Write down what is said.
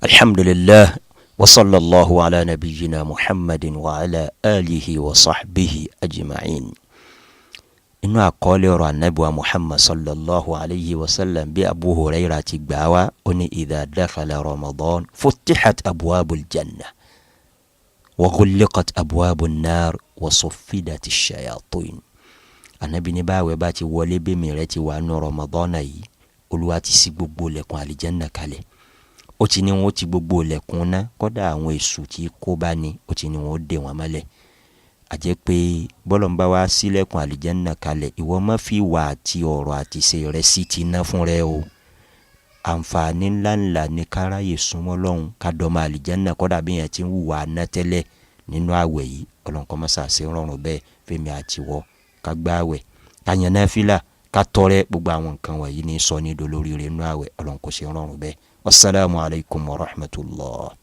alhamdulillah wa sallallahu ala nabiyyina muhammadin wa ala alihi wa sahbihi ajma'in. Inú àkọọ́lẹ̀ ọ̀rọ̀ ànábì wa muhammad sallallahu alayhi wa sallam bí abu hurairah ti gbà wá ó ní idha dakhala ramadan futtihat abwabul janna wa ghulliqat abwabun nar wa suffidat ash-shayatin. Ànábì ní báwẹ̀ bá ti wọlé bí mi rẹ̀ ti wà nínú ramadan yìí Olúwa ti ṣí gbogbo ilẹ̀kùn àlìjẹ́nnà kalẹ̀. Ó ti ní wọn ti gbogbo ilẹ̀kùn náà kódà àwọn èṣù tí kó bá ní ó ti ní wọn dè wọ́n mọ́lẹ̀. A jẹ́ pé bọ́lọ̀ ń bá wá sílẹ̀kùn àlìjẹ́nnà kalẹ̀ ìwọ má fi wà àti ọ̀rọ̀ àti ṣe rẹ sí ti ná fún rẹ o. Àǹfààní ńláńlá ní káráyè súnmọ́ Ọlọ́run ká dọ́mọ àlìjẹ́nnà kódà bí yẹn ti ń hùwà ná tẹ́lẹ̀ nínú àwẹ̀ yìí Ọlọ́run kó má ṣàṣe rọrùn bẹ́ẹ̀ fẹ́mi àtiwọ́ ká gbààwẹ̀ ká yan náfílà ká tọrẹ gbogbo àwọn nǹkan wọ̀nyí ní sọ ní dolórí rẹ̀ nínú àwẹ̀ Ọlọ́run kó ṣe rọrùn bẹ́ẹ̀. Wassalamu alaikum wa rahmatullah.